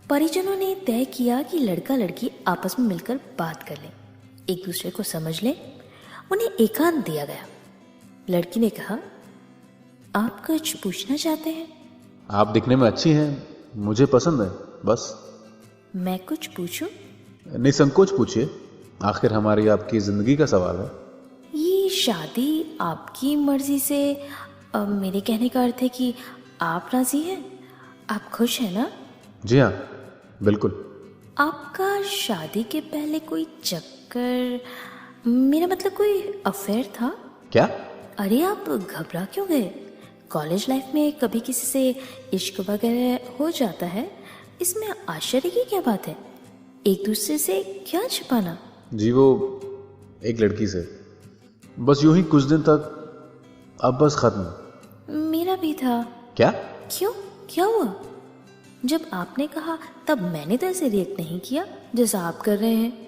परिजनों ने तय किया कि लड़का लड़की आपस में मिलकर बात कर लें, एक दूसरे को समझ लें। उन्हें एकांत दिया गया। लड़की ने कहा, आप कुछ पूछना चाहते हैं? आप दिखने में अच्छी हैं, मुझे पसंद है बस। मैं कुछ पूछूं? निसंकोच पूछिए, आखिर हमारी आपकी जिंदगी का सवाल है। ये शादी आपकी मर्जी से, मेरे कहने का अर्थ है कि आप राजी हैं, आप खुश हैं ना? जी हाँ, बिल्कुल। आपका शादी के पहले कोई चक्कर, मेरा मतलब कोई अफेयर था? क्या? अरे आप घबरा क्यों गए? कॉलेज लाइफ में कभी किसी से इश्क वगैरह हो जाता है, इसमें आश्चर्य की क्या बात है? एक दूसरे से क्या छिपाना? जी वो एक लड़की से, बस यूं ही कुछ दिन तक, अब बस खत्म। मेरा भी था। क्या? क्यों, क्या हुआ? जब आपने कहा तब मैंने तो ऐसे रिएक्ट नहीं किया जैसा आप कर रहे हैं।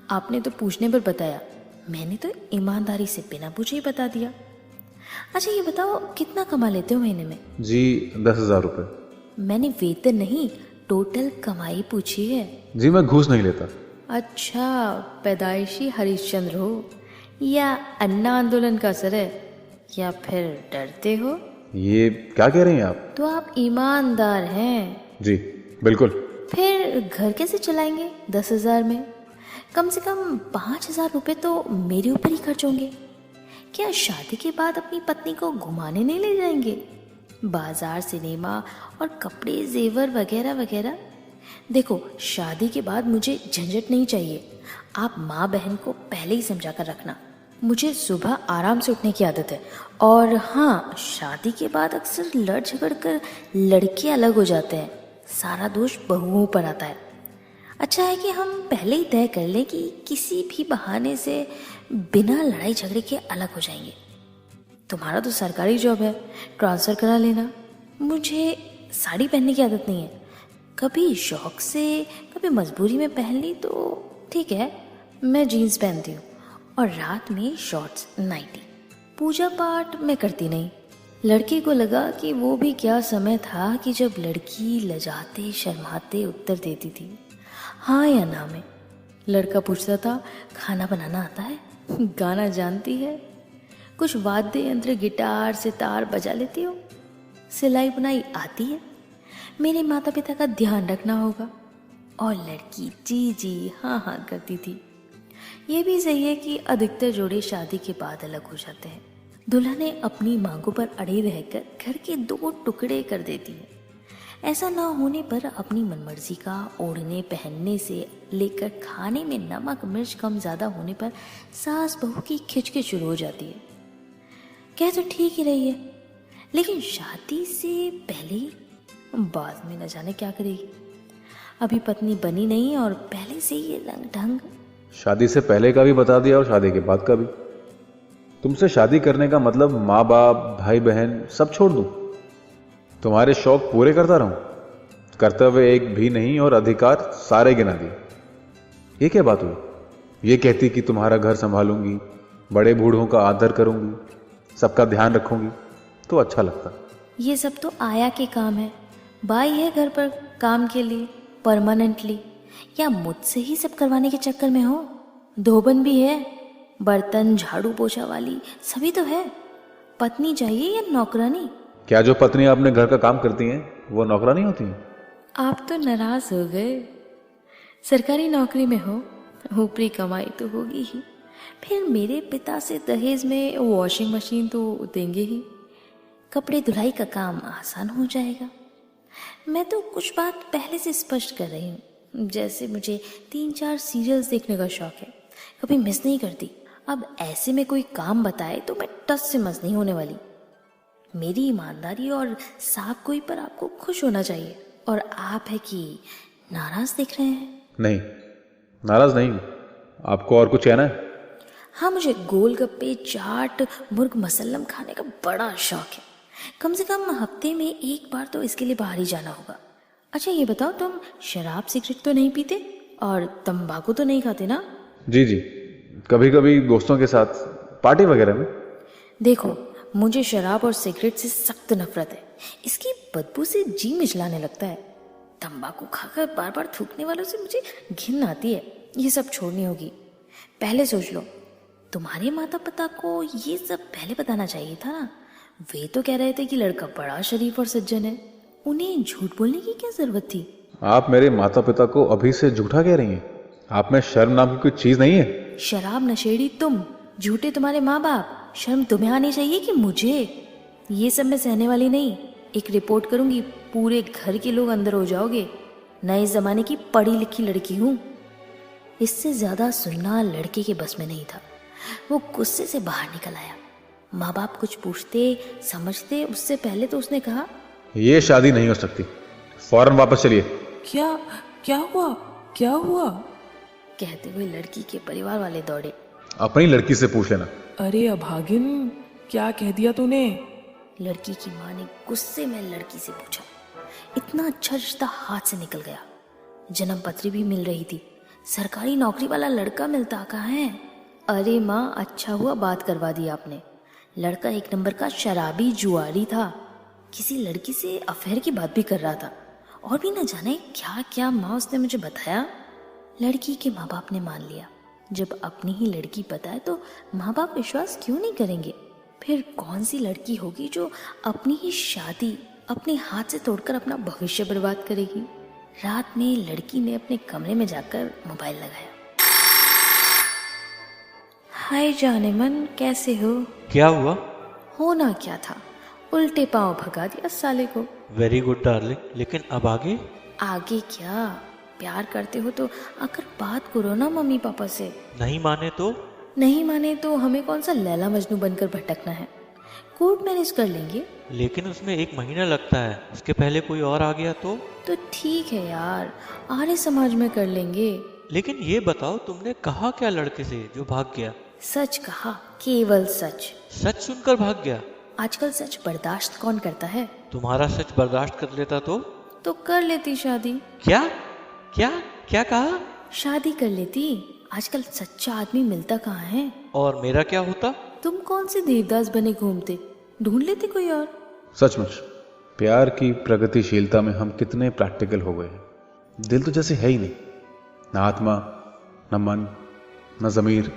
आपने तो पूछने पर बताया, मैंने तो ईमानदारी से बिना पूछे ही बता दिया। अच्छा ये बताओ, कितना कमा लेते हो महीने में? जी 10,000 रुपये। मैंने वेतन नहीं, टोटल कमाई पूछी है। जी मैं घूस नहीं लेता। अच्छा, पैदाइशी हरिश्चंद्र हो या अन्ना आंदोलन का असर है, या फिर डरते हो? ये क्या कह रही हैं आप? तो आप ईमानदार हैं। जी बिल्कुल। फिर घर कैसे चलाएंगे 10,000 में? कम से कम 5,000 रुपये तो मेरे ऊपर ही खर्च होंगे। क्या शादी के बाद अपनी पत्नी को घुमाने नहीं ले जाएंगे? बाजार, सिनेमा और कपड़े, जेवर वगैरह वगैरह। देखो, शादी के बाद मुझे झंझट नहीं चाहिए। आप माँ बहन को पहले ही समझा कर रखना। मुझे सुबह आराम से उठने की आदत है। और हाँ, शादी के बाद अक्सर लड़ झगड़ कर लड़के अलग हो जाते हैं, सारा दोष बहुओं पर आता है। अच्छा है कि हम पहले ही तय कर लें कि किसी भी बहाने से बिना लड़ाई झगड़े के अलग हो जाएंगे। तुम्हारा तो सरकारी जॉब है, ट्रांसफ़र करा लेना। मुझे साड़ी पहनने की आदत नहीं है, कभी शौक से कभी मजबूरी में पहन ली तो ठीक है, मैं जीन्स पहनती हूँ और रात में शॉर्ट्स, नाइटी। पूजा पाठ मैं करती नहीं। लड़के को लगा कि वो भी क्या समय था कि जब लड़की लजाते शर्माते उत्तर देती थी हाँ या ना में। लड़का पूछता था, खाना बनाना आता है, गाना जानती है, कुछ वाद्य यंत्र, गिटार, सितार बजा लेती हो, सिलाई बुनाई आती है, मेरे माता पिता का ध्यान रखना होगा। और लड़की जी जी हाँ हाँ करती थी। ये भी सही है कि अधिकतर जोड़े शादी के बाद अलग हो जाते हैं। दुल्हन ने अपनी मांगों पर अड़े रहकर घर के 2 टुकड़े कर देती है। ऐसा ना होने पर अपनी मनमर्जी का ओढ़ने पहनने से लेकर खाने में नमक मिर्च कम ज़्यादा होने पर सास बहू की खिचखिच शुरू हो जाती है। कह तो ठीक ही रही है, लेकिन शादी से पहले बाद में न जाने क्या करेगी। अभी पत्नी बनी नहीं और पहले से ये रंग ढंग। शादी से पहले का भी बता दिया और शादी के बाद का भी। तुमसे शादी करने का मतलब माँ बाप, भाई बहन सब छोड़ दूं, तुम्हारे शौक पूरे करता रहूं, कर्तव्य एक भी नहीं और अधिकार सारे गिना दिए। ये क्या बात हुई? ये कहती कि तुम्हारा घर संभालूंगी, बड़े बूढ़ों का आदर करूंगी, सबका ध्यान रखूंगी, तो अच्छा लगता। ये सब तो आया के काम है। बाई है घर पर काम के लिए परमानेंटली, या मुझसे ही सब करवाने के चक्कर में हो? धोबन भी है, बर्तन झाड़ू पोछा वाली सभी तो है। पत्नी चाहिए या नौकरानी? क्या जो पत्नी अपने घर का काम करती हैं वो नौकरानी होती हैं? आप तो नाराज हो गए। सरकारी नौकरी में हो, ऊपरी कमाई तो होगी ही, फिर मेरे पिता से दहेज में वॉशिंग मशीन तो देंगे ही, कपड़े धुलाई का काम आसान हो जाएगा। मैं तो कुछ बात पहले से स्पष्ट कर रही हूँ। जैसे मुझे 3-4 सीरियल्स देखने का शौक है, कभी मिस नहीं करती। अब ऐसे में कोई काम बताए तो मैं टस से मस नहीं होने वाली। मेरी ईमानदारी और साफ गोई पर आपको खुश होना चाहिए। और आप है कि नाराज दिख रहे हैं? नहीं, नाराज नहीं हूं। आपको और कुछ कहना है? हाँ, मुझे गोलगप्पे, चाट, मुर्ग मसल्लम खाने का बड़ा शौक है। कम से कम हफ्ते में एक बार तो इसके लिए बाहर ही जाना होगा। अच्छा ये बताओ, तुम शराब सिगरेट तो नहीं पीते और तंबाकू तो नहीं खाते ना? जी जी, कभी कभी दोस्तों के साथ पार्टी वगैरह में। देखो, मुझे शराब और सिगरेट से सख्त नफरत है। इसकी बदबू से जी मिचलाने लगता है। तंबाकू खाकर बार बार थूकने वालों से मुझे घिन आती है। ये सब छोड़नी होगी। पहले सोच लो, तुम्हारे माता पिता को ये सब पहले बताना चाहिए था ना। वे तो कह रहे थे कि लड़का बड़ा शरीफ और सज्जन है, उन्हें झूठ बोलने की क्या जरूरत थी। आप मेरे माता पिता को अभी से झूठा कह रही हैं? आप में शर्म नाम की कोई चीज नहीं है? शराब नशेड़ी तुम, झूठे तुम्हारे माँ बाप। शर्म तुम्हें आनी चाहिए कि मुझे? ये सब मैं सहने वाली नहीं। एक रिपोर्ट करूंगी, पूरे घर के लोग अंदर हो जाओगे। नए जमाने की पढ़ी लिखी लड़की हूं। इससे ज्यादा सुनना लड़के के बस में नहीं था। वो गुस्से से बाहर निकल आया। माँ बाप कुछ पूछते समझते उससे पहले तो उसने कहा, ये शादी नहीं हो सकती, फौरन वापस चलिए। क्या क्या हुआ? क्या हुआ? कहते हुए लड़की के परिवार वाले दौड़े। अपनी लड़की से पूछ लेना। अरे अभागिन, क्या कह दिया तूने? लड़की की माँ ने गुस्से में लड़की से पूछा। इतना अच्छा रिश्ता हाथ से निकल गया। जन्म पत्री भी मिल रही थी। सरकारी नौकरी वाला लड़का मिलता कहाँ है? अरे माँ, अच्छा हुआ बात करवा दी आपने। लड़का एक नंबर का शराबी जुआरी था। किसी लड़की से अफेयर की बात भी कर रहा था। और भी न जाने क्या क्या माँ उसने मुझे बताया। लड़की के माँ बाप ने मान लिया। जब अपनी ही लड़की बताए तो माँ बाप विश्वास क्यों नहीं करेंगे? फिर कौन सी लड़की होगी जो अपनी ही शादी अपने हाथ से तोड़कर अपना भविष्य बर्बाद करेगी? रात में लड़की ने अपने कमरे में जाकर मोबाइल लगाया। हाय जाने मन, कैसे हो? क्या हुआ? होना क्या था, उल्टे पांव भगा दिया साले को। वेरी गुड डार्लिंग, लेकिन अब आगे? आगे क्या? प्यार करते हो तो आकर बात करो ना मम्मी पापा से। नहीं माने तो? नहीं माने तो हमें कौन सा लैला मजनू बनकर भटकना है? कोर्ट मैनेज कर लेंगे। लेकिन उसमें 1 महीना लगता है, उसके पहले कोई और आ गया तो? तो ठीक है यार, आर्य समाज में कर लेंगे। लेकिन ये बताओ, तुमने कहा क्या लड़के से जो भाग गया? सच कहा, केवल सच। सच सुनकर भाग गया? आजकल सच बर्दाश्त कौन करता है? तुम्हारा सच बर्दाश्त कर लेता तो कर लेती शादी। क्या क्या क्या कहा? शादी कर लेती। आजकल सच्चा आदमी मिलता कहाँ है? और मेरा क्या होता? तुम कौन से देवदास बने घूमते, ढूंढ लेते कोई और। सचमुच प्यार की प्रगतिशीलता में हम कितने प्रैक्टिकल हो गए हैं। दिल तो जैसे है ही नहीं, न आत्मा, न मन, न जमीर।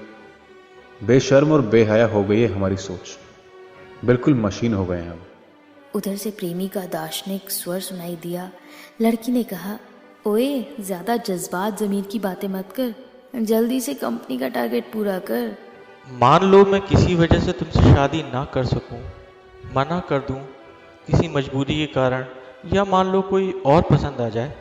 बेशर्म और बेहया हो गई है हमारी सोच। बिल्कुल मशीन हो गए हैं हम। उधर से प्रेमी का दार्शनिक स्वर सुनाई दिया। लड़की ने कहा, ओए ज्यादा जज्बात जमीर की बातें मत कर, जल्दी से कंपनी का टारगेट पूरा कर। मान लो मैं किसी वजह से तुमसे शादी ना कर सकूं, मना कर दूं किसी मजबूरी के कारण, या मान लो कोई और पसंद आ जाए,